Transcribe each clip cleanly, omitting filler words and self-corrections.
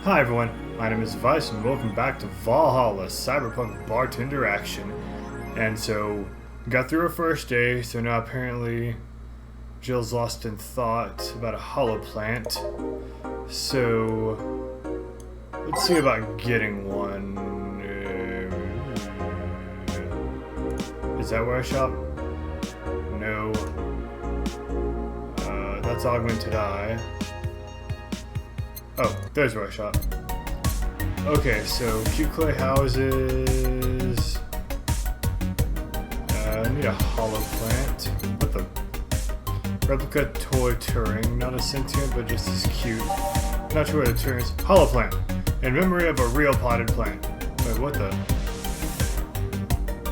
Hi everyone, my name is Vyse and welcome back to Valhalla, Cyberpunk Bartender Action. And so, we got through our first day, so now apparently Jill's lost in thought about a hollow plant. So, let's see about getting one. Is that where I shop? No. That's Augmented Eye. Oh, there's where I shop. Okay, so cute clay houses. I need a hollow plant. What the? Replica toy Turing. Not a sentient, but just as cute. Not sure what a Turing is. Hollow plant. In memory of a real potted plant. Wait, what the?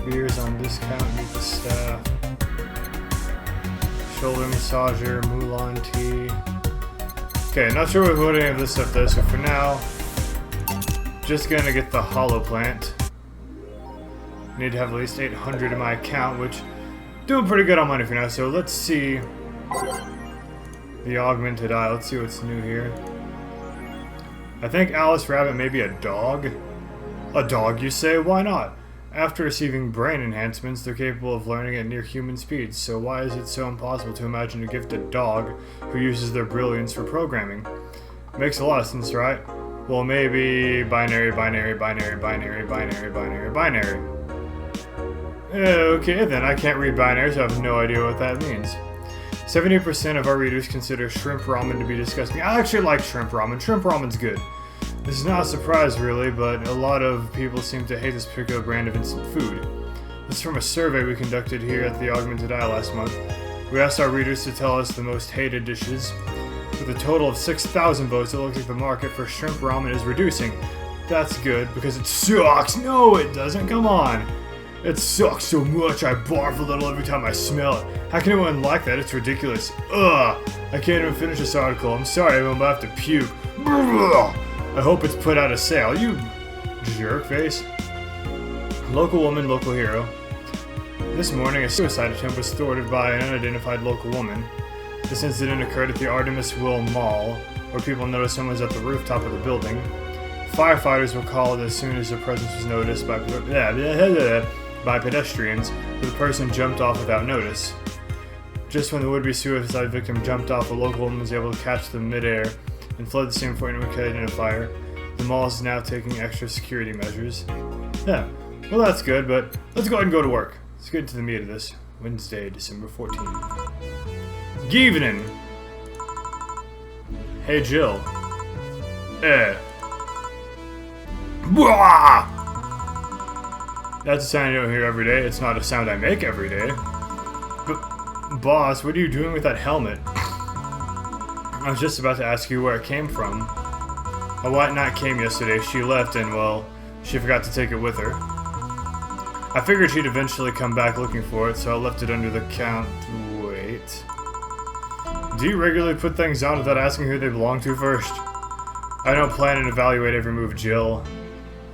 Beers on discount. Meet the staff. Shoulder massager. Mulan tea. Okay, not sure what any of this stuff does, so for now, just gonna get the hollow plant. Need to have at least 800 in my account, which doing pretty good on money for now, so let's see the augmented eye. Let's see what's new here. I think Alice Rabbit may be a dog. A dog, you say? Why not? After receiving brain enhancements, they're capable of learning at near human speeds, so why is it so impossible to imagine a gifted dog who uses their brilliance for programming? Makes a lot of sense, right? Well, maybe binary. Okay, then I can't read binary, so I have no idea what that means. 70% of our readers consider shrimp ramen to be disgusting. I actually like shrimp ramen. Shrimp ramen's good. This is not a surprise, really, but a lot of people seem to hate this particular brand of instant food. This is from a survey we conducted here at the Augmented Eye last month. We asked our readers to tell us the most hated dishes. With a total of 6,000 votes, it looks like the market for shrimp ramen is reducing. That's good, because it sucks! No, it doesn't! Come on! It sucks so much, I barf a little every time I smell it. How can anyone like that? It's ridiculous. Ugh! I can't even finish this article. I'm sorry, everyone, but I have to puke. I hope it's put out of sale. You jerk face. Local woman, local hero. This morning, a suicide attempt was thwarted by an unidentified local woman. This incident occurred at the Artemis Will Mall, where people noticed someone was at the rooftop of the building. Firefighters were called as soon as their presence was noticed by pedestrians, but the person jumped off without notice. Just when the would-be suicide victim jumped off, a local woman was able to catch them midair and fled the scene before anyone could identify her. The mall is now taking extra security measures. Yeah, well that's good, but let's go ahead and go to work. Let's get into the meat of this. Wednesday, December 14th. Evening! Hey Jill. Bwah! That's a sound you don't hear every day. It's not a sound I make every day. But, boss, what are you doing with that helmet? I was just about to ask you where it came from. A white knight came yesterday. She left and, well, she forgot to take it with her. I figured she'd eventually come back looking for it, so I left it under the count. Wait. Do you regularly put things on without asking who they belong to first? I don't plan and evaluate every move, Jill.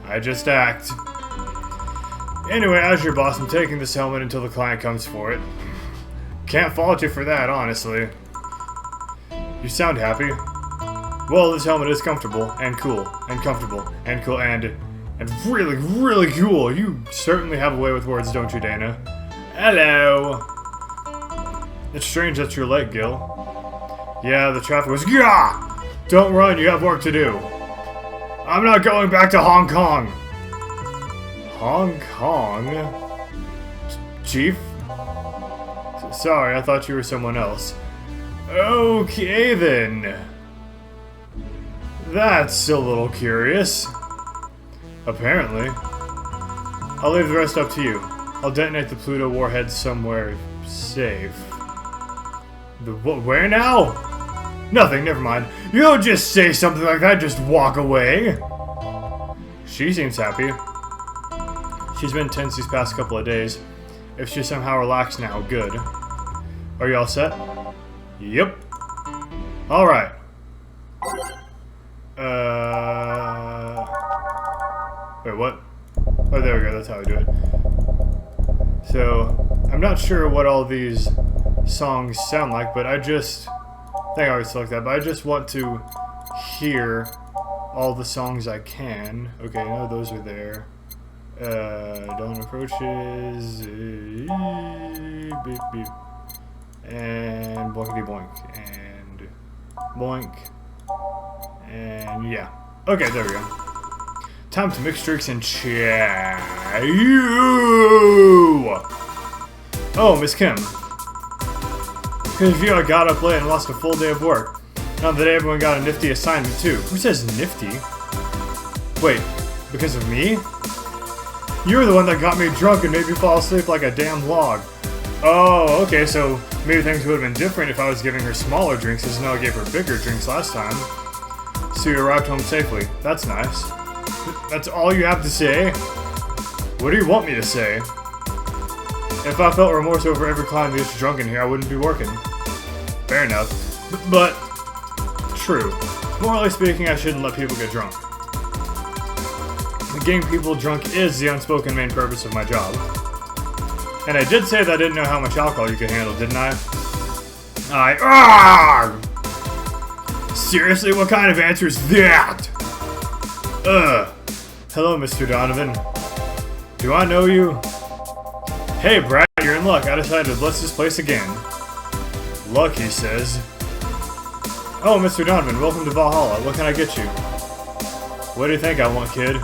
I just act. Anyway, as your boss, I'm taking this helmet until the client comes for it. Can't fault you for that, honestly. You sound happy. Well, this helmet is comfortable, and cool, and comfortable, and cool, and really, really cool. You certainly have a way with words, don't you, Dana? Hello! It's strange that you're late, Gil. Yeah, the traffic was... Gah! Don't run, you have work to do. I'm not going back to Hong Kong. Hong Kong? Chief? Sorry, I thought you were someone else. Okay then. That's a little curious. Apparently. I'll leave the rest up to you. I'll detonate the Pluto warhead somewhere safe. Where now? Nothing, never mind. You don't just say something like that, just walk away. She seems happy. She's been tense these past couple of days. If she's somehow relaxed now, good. Are you all set? Yep. Alright. Wait, what? Oh, there we go, that's how I do it. So, I'm not sure what all these songs sound like, but I think I always select that, but I just want to hear all the songs I can. Okay, no, those are there. Dawn approaches. Beep, beep. And boinkity boink. And boink. And yeah. Okay, there we go. Time to mix drinks and chat. Oh, Miss Kim. Because of you, I got up late and lost a full day of work. Now that everyone got a nifty assignment too. Who says nifty? Wait, because of me? You were the one that got me drunk and made me fall asleep like a damn log. Oh, okay, so maybe things would have been different if I was giving her smaller drinks as Noah gave her bigger drinks last time. So you arrived home safely. That's nice. That's all you have to say? What do you want me to say? If I felt remorse over every client that gets drunk in here, I wouldn't be working. Fair enough. But true. Morally speaking, I shouldn't let people get drunk. Getting people drunk is the unspoken main purpose of my job. And I did say that I didn't know how much alcohol you could handle, didn't I? Seriously, what kind of answer is that? Hello, Mr. Donovan. Do I know you? Hey, Brad, you're in luck. I decided to bless this place again. Luck, he says. Oh, Mr. Donovan, welcome to Valhalla. What can I get you? What do you think I want, kid?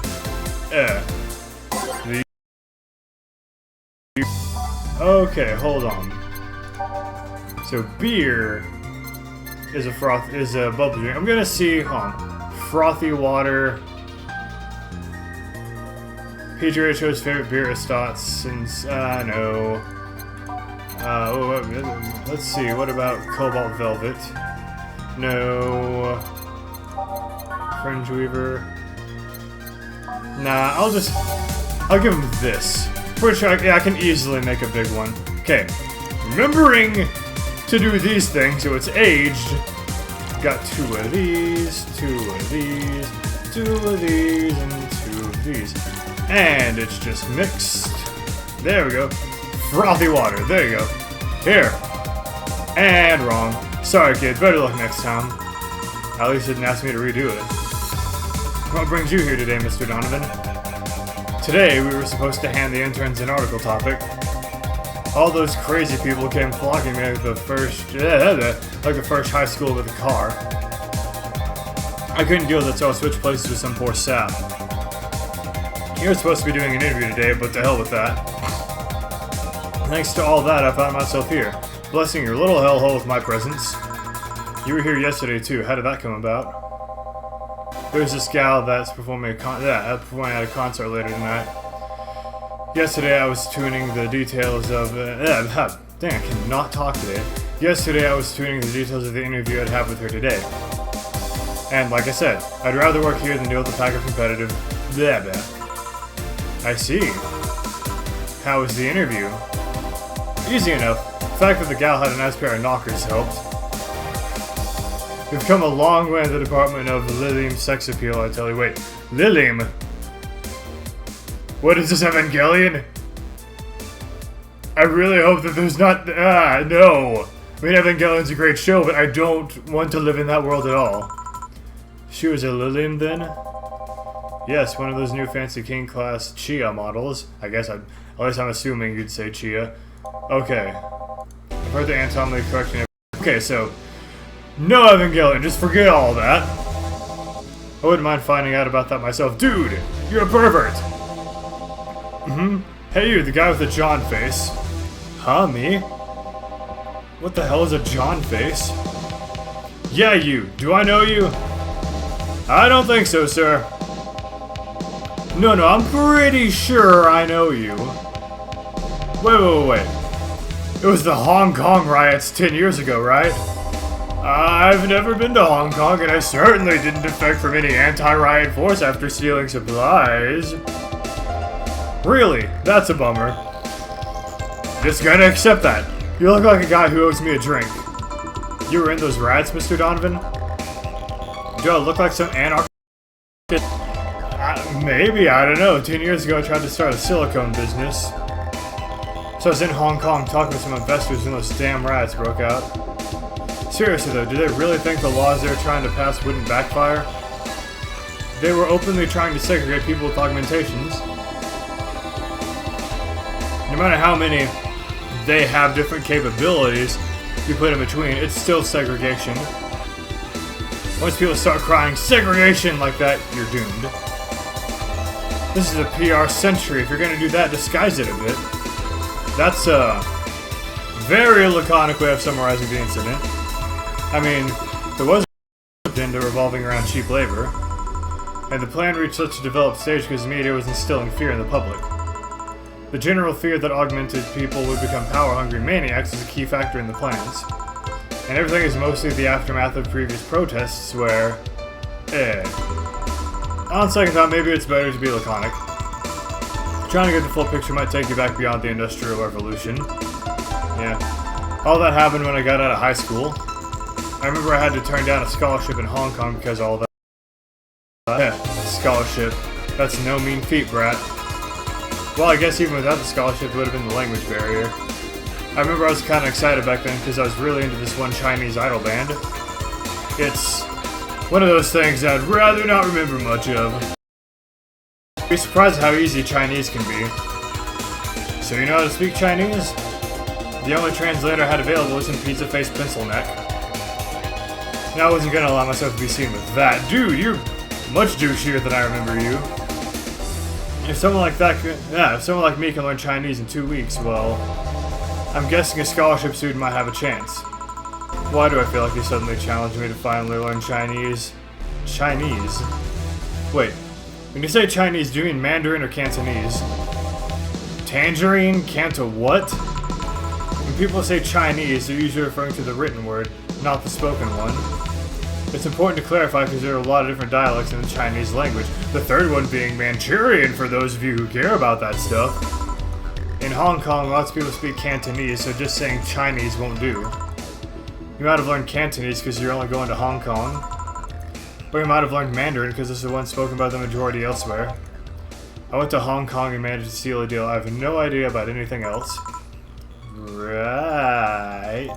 Okay, hold on. So beer is a bubble drink. I'm gonna see, frothy water. PGHO's favorite beer is Stouts since no. Let's see. What about Cobalt Velvet? No. Fringe Weaver. Nah, I'll give him this. Pretty sure I can easily make a big one. Okay. Remembering to do these things so it's aged. Got 2 of these, 2 of these, 2 of these, and 2 of these. And it's just mixed. There we go. Frothy water. There you go. Here. And wrong. Sorry, kid. Better luck next time. At least it didn't ask me to redo it. What brings you here today, Mr. Donovan? Today, we were supposed to hand the interns an article topic. All those crazy people came flocking me like the first high school with a car. I couldn't deal with it, so I switched places with some poor sap. You were supposed to be doing an interview today, but to hell with that. Thanks to all that, I found myself here, blessing your little hellhole with my presence. You were here yesterday too. How did that come about? There's this gal that's performing at a concert later tonight. Yesterday I was tuning the details of dang, I cannot talk today. Yesterday I was tuning the details of the interview I'd have with her today. And like I said, I'd rather work here than deal with the pack of competitive blah blah. I see. How was the interview? Easy enough. The fact that the gal had a nice pair of knockers helped. We've come a long way in the department of Lilium sex appeal, I tell you. Wait, Lilium? What is this, Evangelion? I really hope that there's not... no. I mean, Evangelion's a great show, but I don't want to live in that world at all. She was a Lilium then? Yes, one of those new fancy King class Chia models. I guess at least I'm assuming you'd say Chia. Okay. I've heard the anatomically correction. Okay, so... No, Evangelion, just forget all that. I wouldn't mind finding out about that myself. Dude, you're a pervert! Hey you, the guy with the John face. Huh, me? What the hell is a John face? Yeah, you. Do I know you? I don't think so, sir. No, I'm pretty sure I know you. Wait. It was the Hong Kong riots 10 years ago, right? I've never been to Hong Kong, and I certainly didn't defect from any anti-riot force after stealing supplies. Really? That's a bummer. Just gonna accept that. You look like a guy who owes me a drink. You were in those riots, Mr. Donovan? Do I look like some anarchist? Maybe, I don't know. 10 years ago I tried to start a silicone business. So I was in Hong Kong talking with some investors when those damn riots broke out. Seriously though, do they really think the laws they're trying to pass wouldn't backfire? they were openly trying to segregate people with augmentations. No matter how many they have different capabilities you put in between, it's still segregation. Once people start crying segregation like that, you're doomed. This is a PR century. If you're gonna do that, disguise it a bit. That's a very laconic way of summarizing the incident. I mean, there was an agenda revolving around cheap labor, and the plan reached such a developed stage because the media was instilling fear in the public. The general fear that augmented people would become power-hungry maniacs is a key factor in the plans. And everything is mostly the aftermath of previous protests where... On second thought, maybe it's better to be laconic. Trying to get the full picture might take you back beyond the Industrial Revolution. Yeah. All that happened when I got out of high school. I remember I had to turn down a scholarship in Hong Kong because of all that. Yeah, scholarship. That's no mean feat, brat. Well, I guess even without the scholarship, it would have been the language barrier. I remember I was kind of excited back then because I was really into this one Chinese idol band. It's one of those things I'd rather not remember much of. You'd be surprised how easy Chinese can be. So you know how to speak Chinese? The only translator I had available was in Pizza Face Pencil Neck. Now I wasn't gonna allow myself to be seen with that. Dude, you're much douchier than I remember you. If someone like that could, if someone like me can learn Chinese in 2 weeks, well, I'm guessing a scholarship student might have a chance. Why do I feel like you suddenly challenged me to finally learn Chinese? Chinese? Wait, when you say Chinese, do you mean Mandarin or Cantonese? Tangerine? Canto what? When people say Chinese, they're usually referring to the written word, not the spoken one. It's important to clarify because there are a lot of different dialects in the Chinese language, the third one being Manchurian for those of you who care about that stuff. In Hong Kong, lots of people speak Cantonese, so just saying Chinese won't do. You might have learned Cantonese because you're only going to Hong Kong. Or you might have learned Mandarin because this is the one spoken by the majority elsewhere. I went to Hong Kong and managed to seal a deal. I have no idea about anything else. Right.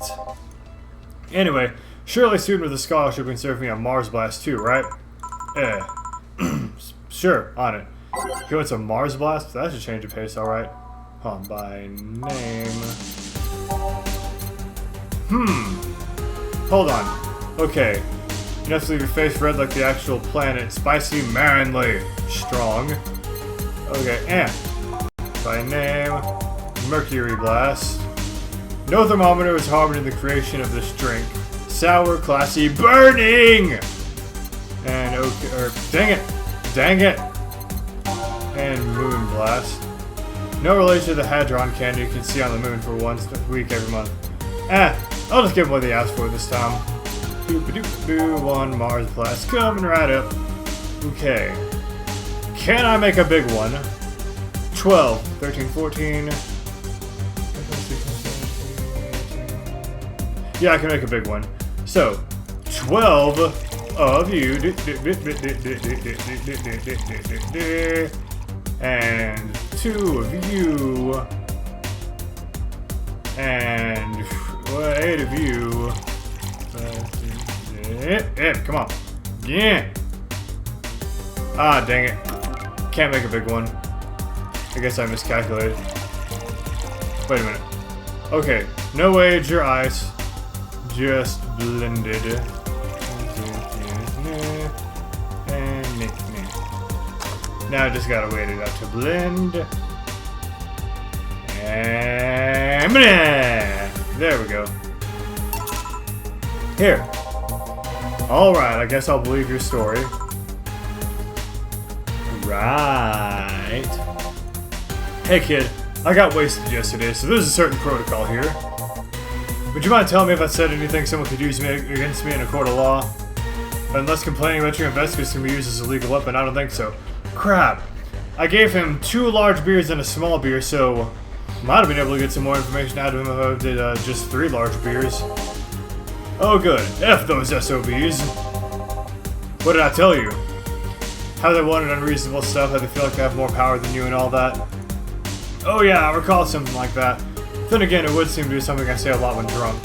Anyway, surely a student with a scholarship can serve me on Mars Blast too, right? Sure, on it. He wants a Mars Blast? That's a change of pace, alright. Hold on, by name... Hold on. Okay. Enough to leave your face red like the actual planet. Spicy Manly. Strong. Okay, by name... Mercury Blast. No thermometer was harmed in the creation of this drink. Sour, classy, burning! And okay, dang it! And Moon Blast. No relation to the Hadron candy you can see on the moon for 1 week every month. I'll just give them what they asked for this time. Doop-a-doop-a-doo, 1 Mars Blast coming right up. Okay. Can I make a big one? 12, 13, 14... Yeah, I can make a big one. So, 12 of you, and 2 of you, and 8 of you. Come on. Yeah. Ah, dang it. Can't make a big one. I guess I miscalculated. Wait a minute. Okay, no age or ice. Just blended. Now I just gotta wait it out to blend. And there we go. Here. Alright, I guess I'll believe your story. Right. Hey kid, I got wasted yesterday, so there's a certain protocol here. Would you mind telling me if I said anything someone could use against me in a court of law? Unless complaining about your investments can be used as a legal weapon, I don't think so. Crap. I gave him 2 large beers and a small beer, so might have been able to get some more information out of him if I did just 3 large beers. Oh good. F those SOBs. What did I tell you? How they wanted unreasonable stuff, how they feel like they have more power than you and all that. Oh yeah, I recall something like that. Then again, it would seem to be something I say a lot when drunk.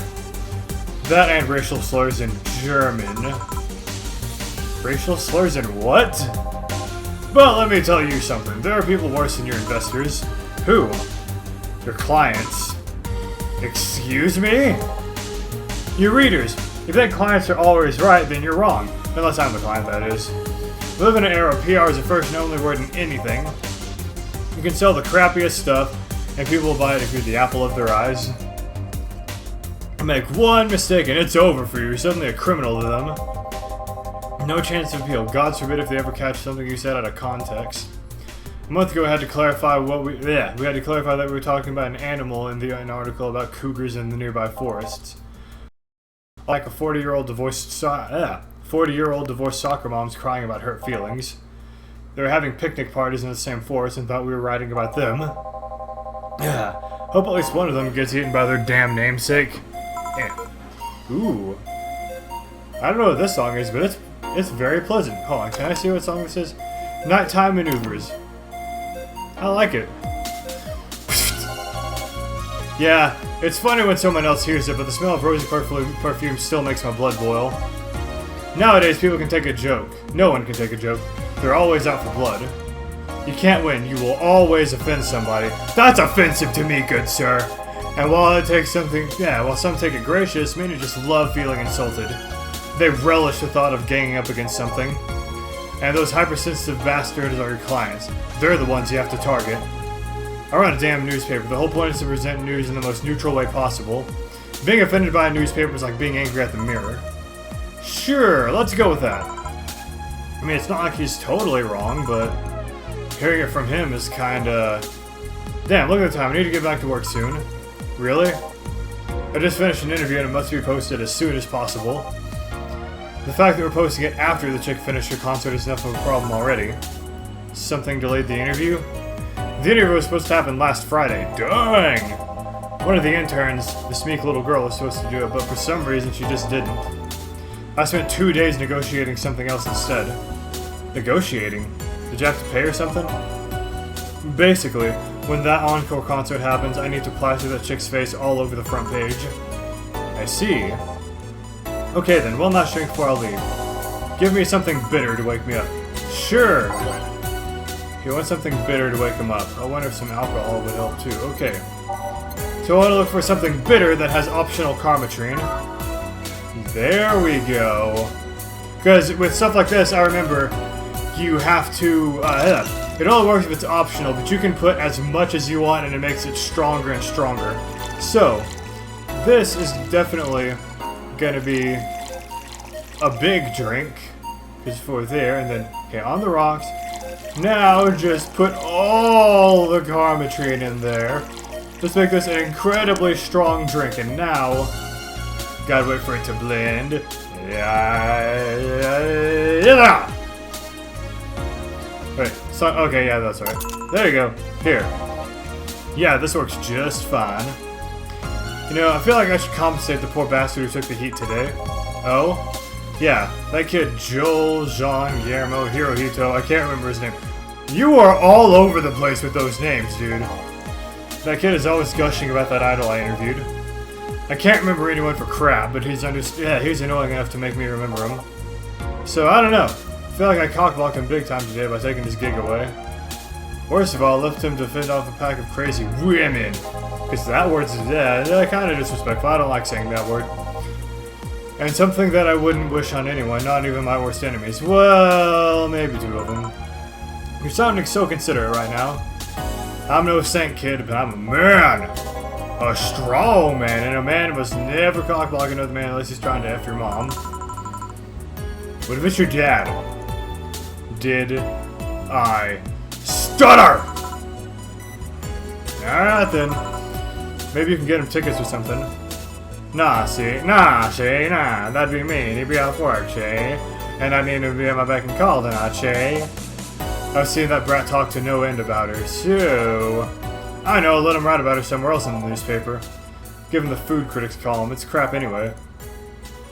That and racial slurs in German. Racial slurs in what? Well, let me tell you something. There are people worse than your investors. Who? Your clients. Excuse me? Your readers. If you think clients are always right, then you're wrong. Unless I'm the client, that is. We live in an era where PR is the first and only word in anything. You can sell the crappiest stuff, and people will buy it if you're the apple of their eyes. Make one mistake and it's over for you. You're suddenly a criminal to them. No chance of appeal. God forbid if they ever catch something you said out of context. A month ago, I had to clarify we had to clarify that we were talking about an animal in an article about cougars in the nearby forests. Like a 40-year-old divorced soccer moms crying about hurt feelings. They were having picnic parties in the same forest and thought we were writing about them. Yeah. Hope at least one of them gets eaten by their damn namesake. Yeah. Ooh. I don't know what this song is, but it's very pleasant. Hold on, can I see what song this is? Nighttime Maneuvers. I like it. Yeah, it's funny when someone else hears it, but the smell of rosy perfume still makes my blood boil. Nowadays, people can take a joke. No one can take a joke. They're always out for blood. You can't win. You will always offend somebody. That's offensive to me, good sir. And while some take it gracious, many just love feeling insulted. They relish the thought of ganging up against something. And those hypersensitive bastards are your clients. They're the ones you have to target. I run a damn newspaper. The whole point is to present news in the most neutral way possible. Being offended by a newspaper is like being angry at the mirror. Sure, let's go with that. I mean, it's not like he's totally wrong, but hearing it from him is kinda... Damn, look at the time. I need to get back to work soon. Really? I just finished an interview and it must be posted as soon as possible. The fact that we're posting it after the chick finished her concert is enough of a problem already. Something delayed the interview? The interview was supposed to happen last Friday. Dang! One of the interns, this meek little girl, was supposed to do it, but for some reason she just didn't. I spent 2 days negotiating something else instead. Negotiating? Did you have to pay or something? Basically, when that encore concert happens, I need to plaster that chick's face all over the front page. I see. Okay then, one last drink before I leave. Give me something bitter to wake me up. Sure! He wants something bitter to wake him up. I wonder if some alcohol would help too. Okay. So I want to look for something bitter that has optional karmatrine. There we go. Because with stuff like this, I remember you have to... it only works if it's optional, but you can put as much as you want and it makes it stronger and stronger. So, this is definitely gonna be a big drink. Because for there, and then, okay, on the rocks. Now just put all the karmatrine in there. Let's make this an incredibly strong drink, and now... Gotta wait for it to blend. Yeah. Wait, so, okay, yeah, that's right. There you go. Here. Yeah, this works just fine. You know, I feel like I should compensate the poor bastard who took the heat today. Oh? Yeah, that kid Joel, Jean, Guillermo, Hirohito, I can't remember his name. You are all over the place with those names, dude. That kid is always gushing about that idol I interviewed. I can't remember anyone for crap, but he's annoying enough to make me remember him. So, I don't know. I feel like I cockblocked him big time today by taking his gig away. Worst of all, I left him to fend off a pack of crazy women. Because that word's, kind of disrespectful. I don't like saying that word. And something that I wouldn't wish on anyone, not even my worst enemies. Well, maybe 2 of them. You're sounding so considerate right now. I'm no saint, kid, but I'm a man. A strong man, and a man must never cockblock another man unless he's trying to F your mom. What if it's your dad? Did I stutter? Alright then. Maybe you can get him tickets or something. Nah, that'd be mean. He'd be off work, Shay. And I need him to be at my beck and call tonight, Shay. I've seen that brat talk to no end about her, so... I know, let him write about her somewhere else in the newspaper. Give him the food critics column, it's crap anyway.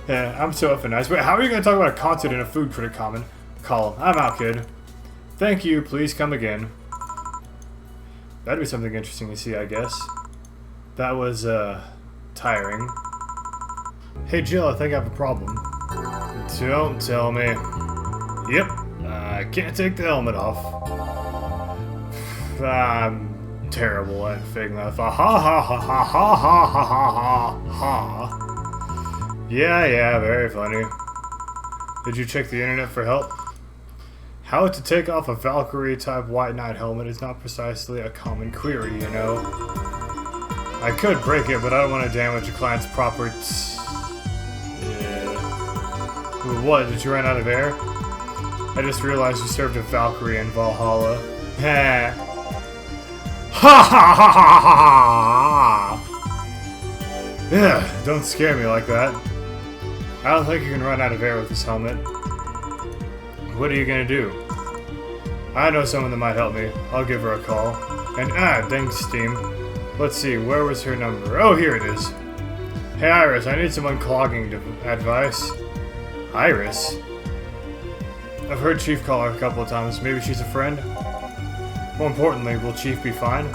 Yeah, I'm so effing nice. Wait, how are you gonna talk about a concert in a food critic column? I'm out, kid. Thank you, please come again. That'd be something interesting to see, I guess. That was, tiring. Hey Jill, I think I have a problem. Don't tell me. Yep, I can't take the helmet off. I'm terrible at fake laugh. Ha ha ha ha ha ha ha ha ha. Yeah, very funny. Did you check the internet for help? How to take off a Valkyrie type White Knight helmet is not precisely a common query, you know. I could break it, but I don't want to damage a client's property. Yeah. What, did you run out of air? I just realized you served a Valkyrie in Valhalla. Ha ha ha ha ha ha! Yeah, don't scare me like that. I don't think you can run out of air with this helmet. What are you gonna do? I know someone that might help me. I'll give her a call. And dang steam. Let's see, where was her number? Oh, here it is. Hey Iris, I need some unclogging advice. Iris? I've heard Chief call her a couple of times. Maybe she's a friend? More importantly, will Chief be fine?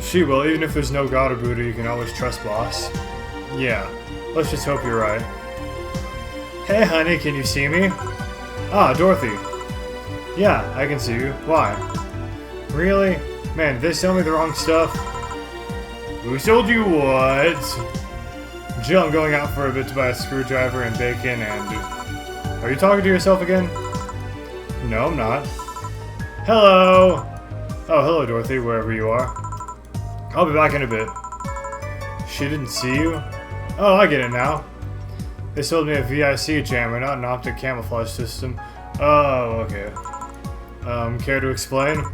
She will, even if there's no God or Buddha, you can always trust Boss. Yeah, let's just hope you're right. Hey honey, can you see me? Ah, Dorothy. Yeah, I can see you. Why? Really? Man, did they sell me the wrong stuff? Who sold you what? Jill, I'm going out for a bit to buy a screwdriver and bacon and... Are you talking to yourself again? No, I'm not. Hello! Oh, hello, Dorothy, wherever you are. I'll be back in a bit. She didn't see you? Oh, I get it now. They sold me a Vyse jammer, not an optic camouflage system. Oh, okay. Care to explain?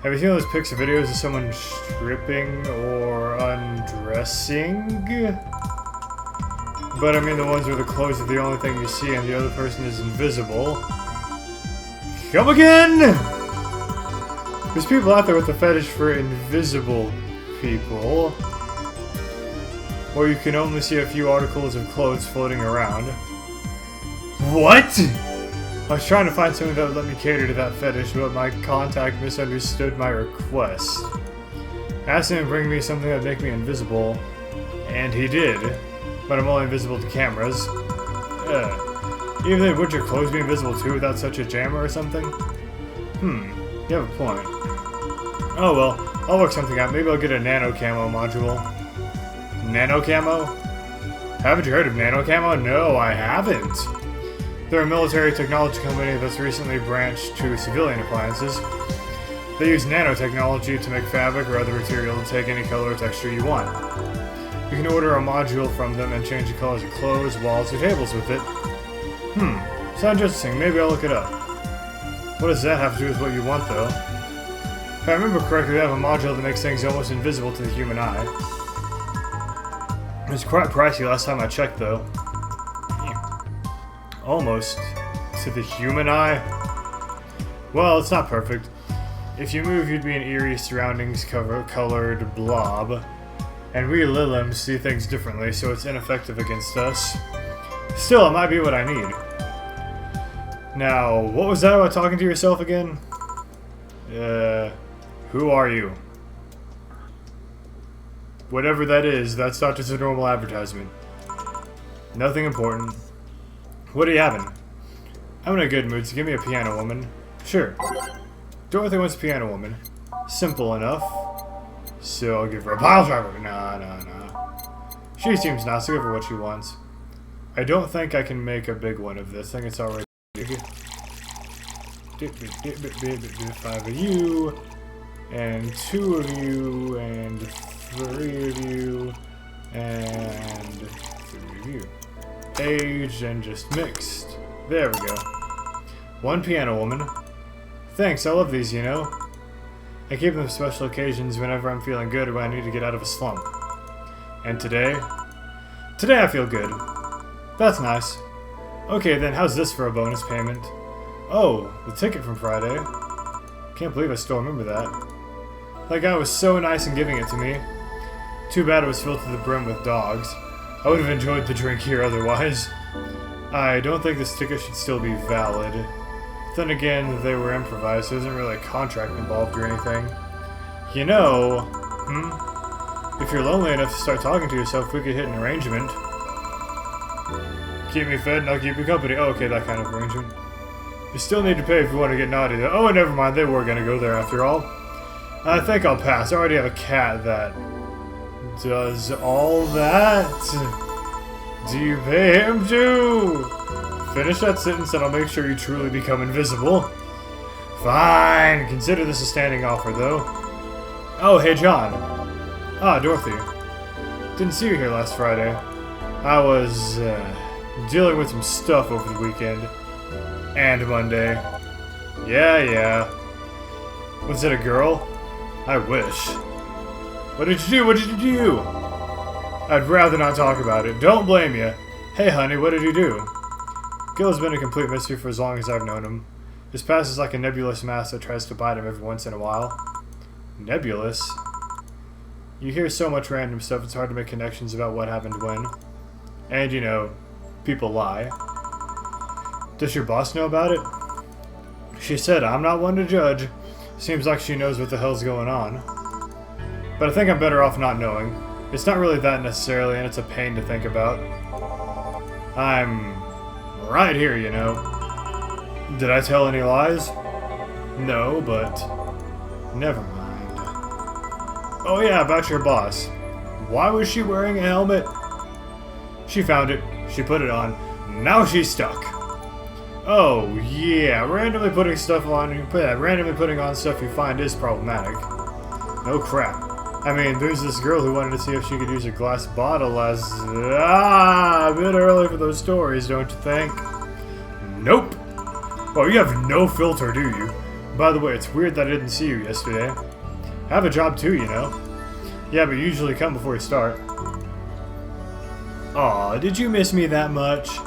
Have you seen those pics or videos of someone stripping or undressing? But I mean the ones where the clothes are the only thing you see and the other person is invisible. Come again! There's people out there with a fetish for invisible people. Or you can only see a few articles of clothes floating around. What?! I was trying to find something that would let me cater to that fetish, but my contact misunderstood my request. I asked him to bring me something that would make me invisible, and he did. But I'm only invisible to cameras. Even then, would your clothes be invisible too without such a jammer or something? You have a point. Oh well, I'll work something out. Maybe I'll get a nano camo module. Nano camo? Haven't you heard of nano camo? No, I haven't. They're a military technology company that's recently branched to civilian appliances. They use nanotechnology to make fabric or other material to take any color or texture you want. You can order a module from them and change the colors of clothes, walls, or tables with it. Sounds interesting. Maybe I'll look it up. What does that have to do with what you want, though? If I remember correctly, they have a module that makes things almost invisible to the human eye. It was quite pricey last time I checked, though. Almost. To the human eye? Well, it's not perfect. If you move, you'd be an eerie surroundings colored blob. And we Lilims see things differently, so it's ineffective against us. Still, it might be what I need. Now, what was that about talking to yourself again? Who are you? Whatever that is, that's not just a normal advertisement. Nothing important. What are you having? I'm in a good mood, so give me a piano woman. Sure. Dorothy wants a piano woman. Simple enough. So I'll give her a pile driver. Nah. She seems nice. I'll give her what she wants. I don't think I can make a big one of this. I think it's already big. 5 of you, and 2 of you, and 3 of you, and 3 of you. Aged and just mixed. There we go. 1 piano woman. Thanks, I love these, you know. I keep them for special occasions whenever I'm feeling good or when I need to get out of a slump. And today? Today I feel good. That's nice. Okay then, how's this for a bonus payment? Oh, the ticket from Friday. Can't believe I still remember that. That guy was so nice in giving it to me. Too bad it was filled to the brim with dogs. I would have enjoyed the drink here otherwise. I don't think this ticket should still be valid. Then again, they were improvised, so there isn't really a contract involved or anything. You know, if you're lonely enough to start talking to yourself, we could hit an arrangement. Keep me fed and I'll keep you company. Oh, okay, that kind of arrangement. You still need to pay if you want to get naughty though. Oh, never mind, they were gonna go there after all. I think I'll pass. I already have a cat that does all that. Do you pay him too? Finish that sentence and I'll make sure you truly become invisible. Fine. Consider this a standing offer though. Oh, hey John. Ah, Dorothy. Didn't see you here last Friday. I was dealing with some stuff over the weekend. And Monday. Yeah. Was it a girl? I wish. What did you do? What did you do? I'd rather not talk about it. Don't blame you. Hey honey, what did you do? Gil has been a complete mystery for as long as I've known him. His past is like a nebulous mass that tries to bite him every once in a while. Nebulous? You hear so much random stuff, it's hard to make connections about what happened when. And, you know, people lie. Does your boss know about it? She said, I'm not one to judge. Seems like she knows what the hell's going on. But I think I'm better off not knowing. It's not really that necessarily, and it's a pain to think about. I'm right here, you know. Did I tell any lies? No, but never mind. Oh yeah, about your boss. Why was she wearing a helmet? She found it. She put it on. Now she's stuck. Oh yeah, randomly putting on stuff you find is problematic. No crap. I mean, there's this girl who wanted to see if she could use a glass bottle as... a bit early for those stories, don't you think? Nope. Well, you have no filter, do you? By the way, it's weird that I didn't see you yesterday. I have a job too, you know. Yeah, but you usually come before you start. Aw, did you miss me that much?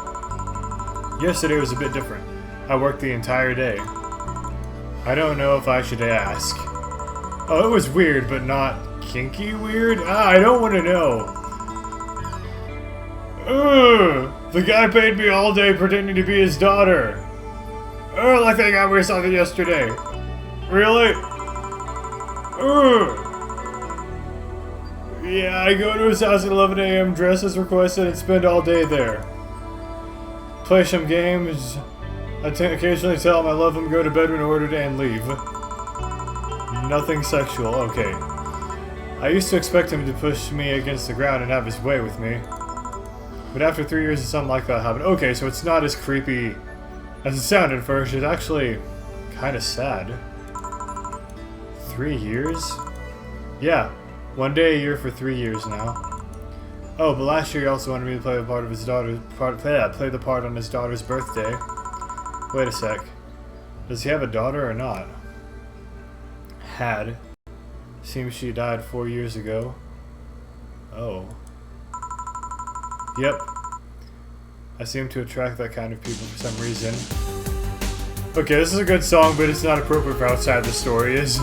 Yesterday was a bit different. I worked the entire day. I don't know if I should ask. Oh, it was weird, but not kinky weird? I don't want to know. The guy paid me all day pretending to be his daughter. Like that guy we saw yesterday. Really? Yeah, I go to his house at 11 a.m., dress as requested, and spend all day there. Play some games. I occasionally tell him I love him, go to bed when ordered, and leave. Nothing sexual, okay. I used to expect him to push me against the ground and have his way with me. But after 3 years, something like that happened. Okay, so it's not as creepy as it sounded first. It's actually kind of sad. 3 years? Yeah, 1 day a year for 3 years now. Oh, but last year he also wanted me to play the part of his daughter's play the part on his daughter's birthday. Wait a sec. Does he have a daughter or not? Had. Seems she died 4 years ago. Oh. Yep. I seem to attract that kind of people for some reason. Okay, this is a good song, but it's not appropriate for outside the story is.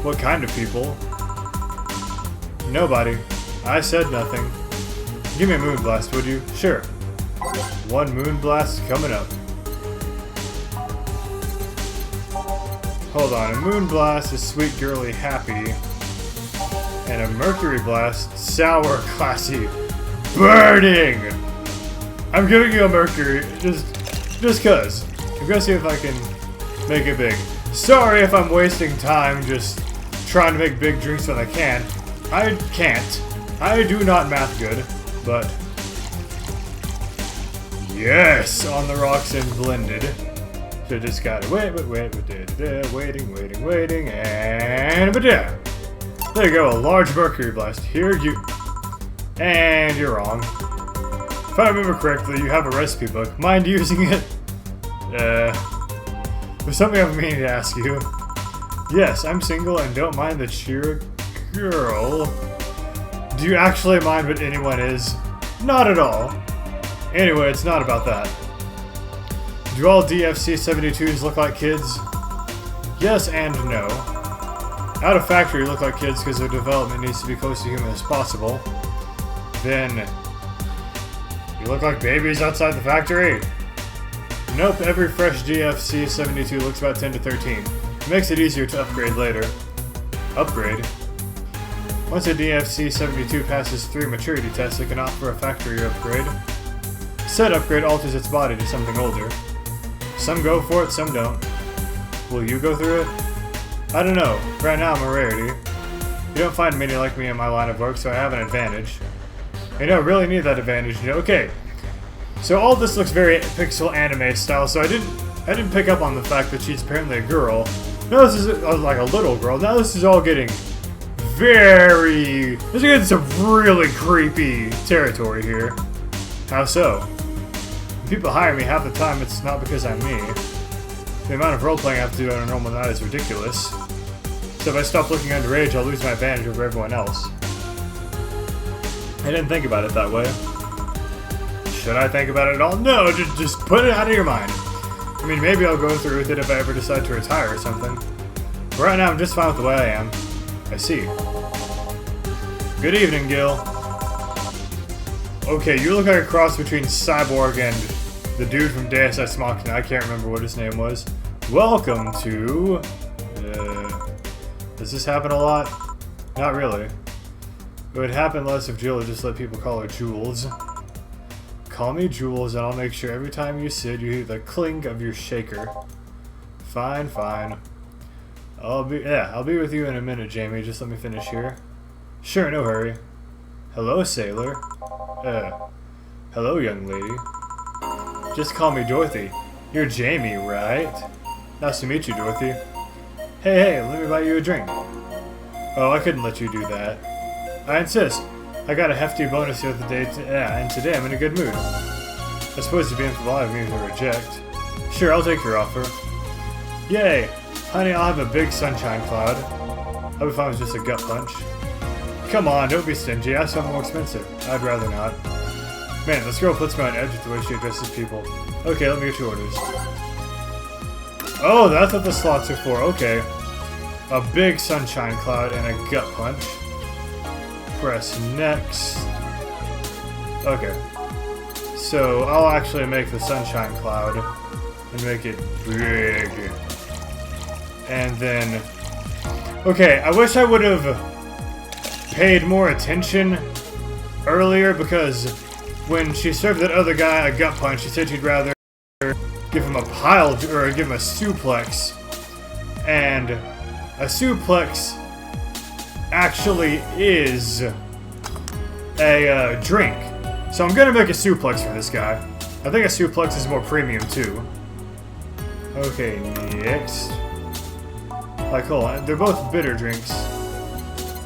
What kind of people? Nobody. I said nothing. Give me a moonblast, would you? Sure. 1 moonblast coming up. Hold on, a moonblast is sweet, girly, happy. And a mercury blast, sour, classy, burning! I'm giving you a mercury, just cause. I'm gonna see if I can make it big. Sorry if I'm wasting time just trying to make big drinks when I can. I can't. I do not math good, but... Yes! On the rocks and blended. So just gotta waiting, and... But yeah! There you go, a large mercury blast. Here you... And you're wrong. If I remember correctly, you have a recipe book. Mind using it? There's something I've been meaning to ask you. Yes, I'm single and don't mind that you're a girl. Do you actually mind what anyone is? Not at all. Anyway, it's not about that. Do all DFC-72s look like kids? Yes and no. Out of factory look like kids because their development needs to be close to human as possible. Then, you look like babies outside the factory? Nope, every fresh DFC-72 looks about 10 to 13. Makes it easier to upgrade later. Upgrade? Once a DFC-72 passes 3 maturity tests, it can opt for a factory upgrade. Said upgrade alters its body to something older. Some go for it, some don't. Will you go through it? I don't know. Right now I'm a rarity. You don't find many like me in my line of work, so I have an advantage. You know, I really need that advantage. You know, okay. So all this looks very pixel anime style, so I didn't pick up on the fact that she's apparently a girl. Now this is like a little girl. Now this is all getting this is getting some really creepy territory here. How so? When people hire me half the time, it's not because I'm me. The amount of role-playing I have to do on a normal night is ridiculous. So if I stop looking underage, I'll lose my advantage over everyone else. I didn't think about it that way. Should I think about it at all? No, just put it out of your mind. I mean, maybe I'll go through with it if I ever decide to retire or something. But right now, I'm just fine with the way I am. I see. Good evening, Gil. Okay, you look like a cross between Cyborg and the dude from Deus Ex Machina. I can't remember what his name was. Welcome to... does this happen a lot? Not really. It would happen less if Jill would just let people call her Jules. Call me Jules and I'll make sure every time you sit you hear the clink of your shaker. Fine, fine. I'll be with you in a minute, Jamie. Just let me finish here. Sure, no hurry. Hello, sailor. Hello, young lady. Just call me Dorothy. You're Jamie, right? Nice to meet you, Dorothy. Hey, let me buy you a drink. Oh, I couldn't let you do that. I insist. I got a hefty bonus the other day, and today I'm in a good mood. I suppose you'd be impolite of me to reject. Sure, I'll take your offer. Yay! Honey, I'll have a big sunshine cloud. I'll be fine with just a gut punch. Come on, don't be stingy. Ask something more expensive. I'd rather not. Man, this girl puts me on edge with the way she addresses people. Okay, let me get your orders. Oh, that's what the slots are for. Okay. A big sunshine cloud and a gut punch. Press next. Okay. So, I'll actually make the sunshine cloud and make it big. And then... Okay, I wish I would have paid more attention earlier, because when she served that other guy a gut punch, she said she'd rather give him a give him a suplex. And a suplex actually is a drink. So I'm gonna make a suplex for this guy. I think a suplex is more premium too. Okay, next. Like, hold on, they're both bitter drinks.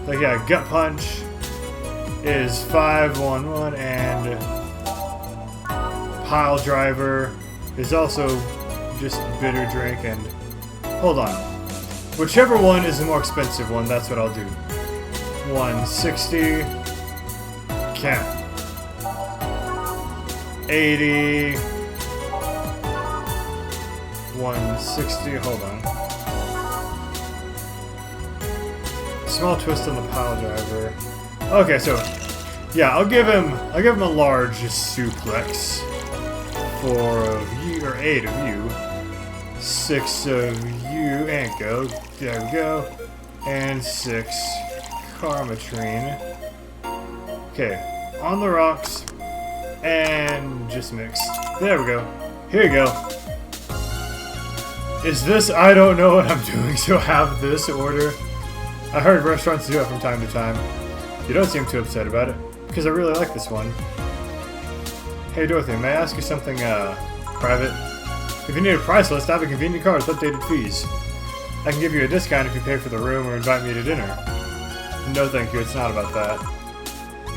Like, yeah, gut punch is 511, and pile driver is also just bitter drink. And hold on, whichever one is the more expensive one, that's what I'll do. 160, count. 80, 160. Hold on. Small twist on the pile driver. Okay, so yeah, I'll give him a large suplex. 4 of you, or 8 of you. 6 of you, and go. There we go. And 6 Karmatrine. Okay, on the rocks, and just mix. There we go. Here you go. Is this I don't know what I'm doing, so have this order? I heard restaurants do it from time to time. You don't seem too upset about it, because I really like this one. Hey Dorothy, may I ask you something, private? If you need a price list, I have a convenient card with updated fees. I can give you a discount if you pay for the room or invite me to dinner. No thank you, it's not about that.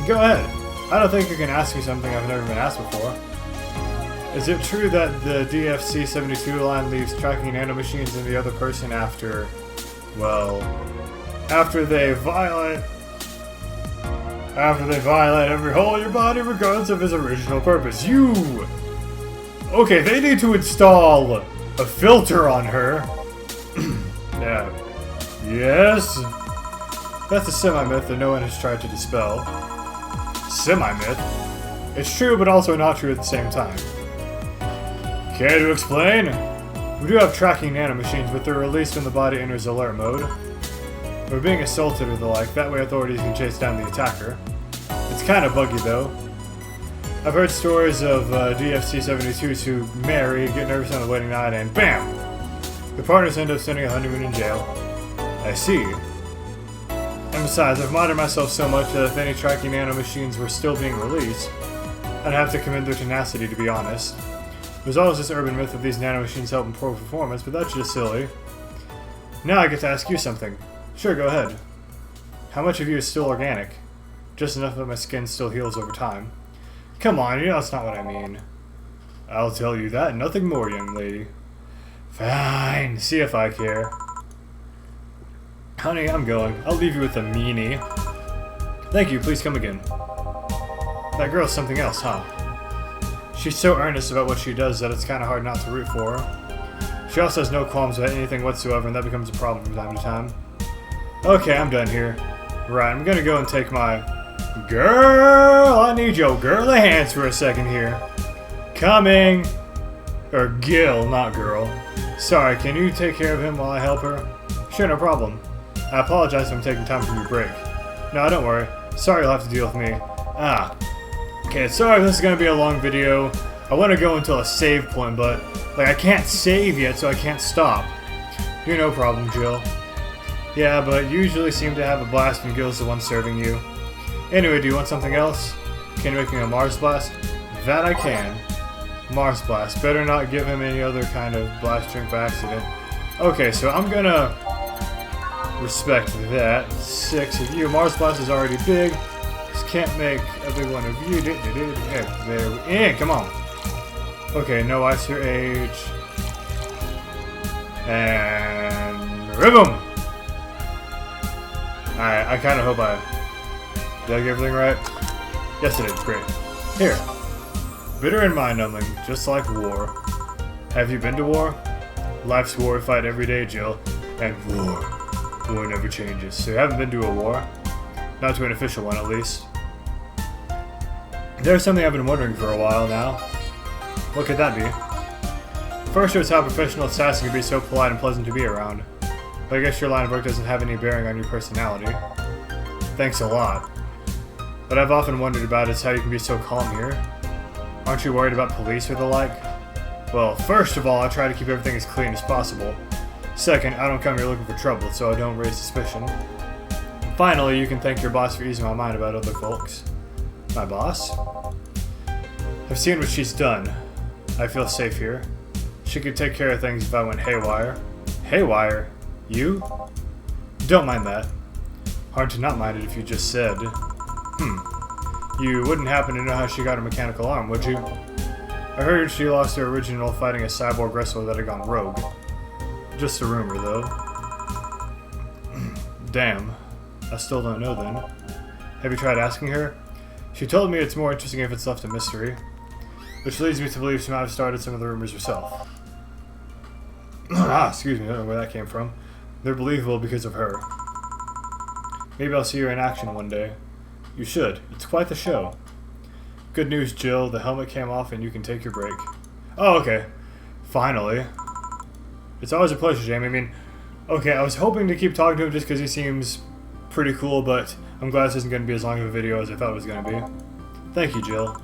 Go ahead. I don't think you can ask me something I've never been asked before. Is it true that the DFC-72 line leaves tracking nanomachines in the other person after, well... After they violate every hole in your body, regardless of its original purpose. Okay, they need to install a filter on her. Yeah. Yes? That's a semi-myth that no one has tried to dispel. Semi-myth? It's true, but also not true at the same time. Care to explain? We do have tracking nanomachines, but they're released when the body enters alert mode. We're being assaulted or the like, that way authorities can chase down the attacker. It's kinda buggy though. I've heard stories of DFC-72s who marry, get nervous on the wedding night, and BAM! The partners end up spending a honeymoon in jail. I see. And besides, I've modded myself so much that if any tracking nanomachines were still being released, I'd have to commend their tenacity, to be honest. There's always this urban myth that these nanomachines help improve performance, but that's just silly. Now I get to ask you something. Sure, go ahead. How much of you is still organic? Just enough that my skin still heals over time. Come on, you know that's not what I mean. I'll tell you that, nothing more, young lady. Fine, see if I care. Honey, I'm going. I'll leave you with a meanie. Thank you, please come again. That girl's something else, huh? She's so earnest about what she does that it's kind of hard not to root for her. She also has no qualms about anything whatsoever, and that becomes a problem from time to time. Okay, I'm done here. Right, I'm gonna go and take my... Girl, I need your girly hands for a second here. Coming! Or Gil, not girl. Sorry, can you take care of him while I help her? Sure, no problem. I apologize if I'm taking time from your break. No, don't worry. Sorry you'll have to deal with me. Okay, sorry if this is gonna be a long video. I want to go until a save point, but like I can't save yet, so I can't stop. You're no problem, Jill. Yeah, but you usually seem to have a blast when Gil's the one serving you. Anyway, do you want something else? Can you make me a Mars Blast? That I can. Mars Blast. Better not give him any other kind of blast drink by accident. Okay, so I'm gonna respect that. 6 of you. Mars Blast is already big. Just can't make a big one of you. Come on. Okay, no ice your age. And ribbon. Alright, I kind of hope did I get everything right? Yes, I did. Great. Here. Bitter and mind-numbing, just like war. Have you been to war? Life's war, we fight every day, Jill. And war never changes. So you haven't been to a war? Not to an official one, at least. There's something I've been wondering for a while now. What could that be? First shows how professional assassin can be so polite and pleasant to be around. But I guess your line of work doesn't have any bearing on your personality. Thanks a lot. What I've often wondered about is how you can be so calm here. Aren't you worried about police or the like? Well, first of all, I try to keep everything as clean as possible. Second, I don't come here looking for trouble, so I don't raise suspicion. Finally, you can thank your boss for easing my mind about other folks. My boss? I've seen what she's done. I feel safe here. She could take care of things if I went haywire. Haywire? You? Don't mind that. Hard to not mind it if you just said. You wouldn't happen to know how she got her mechanical arm, would you? I heard she lost her original fighting a cyborg wrestler that had gone rogue. Just a rumor, though. Damn. I still don't know then. Have you tried asking her? She told me it's more interesting if it's left a mystery. Which leads me to believe she might have started some of the rumors herself. Excuse me, I don't know where that came from. They're believable because of her. Maybe I'll see her in action one day. You should. It's quite the show. Good news, Jill. The helmet came off and you can take your break. Oh, okay. Finally. It's always a pleasure, Jamie. I mean, okay, I was hoping to keep talking to him just because he seems pretty cool, but I'm glad this isn't going to be as long of a video as I thought it was going to be. Thank you, Jill.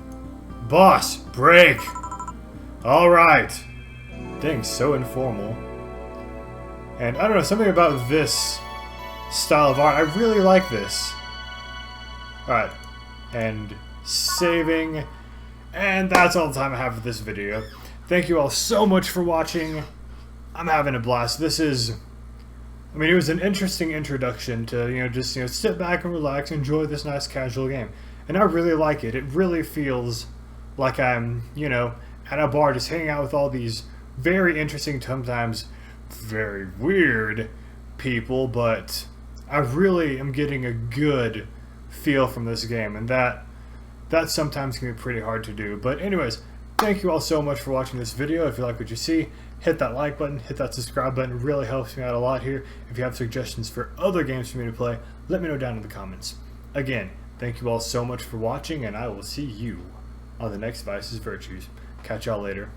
Boss, break! Alright. Dang, so informal. And I don't know, something about this style of art. I really like this. Alright. And saving. And that's all the time I have for this video. Thank you all so much for watching. I'm having a blast. This is... I mean, it was an interesting introduction to, just, sit back and relax, enjoy this nice casual game. And I really like it. It really feels like I'm, at a bar just hanging out with all these very interesting, sometimes very weird people, but I really am getting a good feel from this game, and that sometimes can be pretty hard to do. But anyways, thank you all so much for watching this video. If you like what you see, hit that like button, hit that subscribe button. It really helps me out a lot here. If you have suggestions for other games for me to play, let me know down in the comments. Again, thank you all so much for watching, and I will see you on the next Vice's Virtues. Catch y'all later.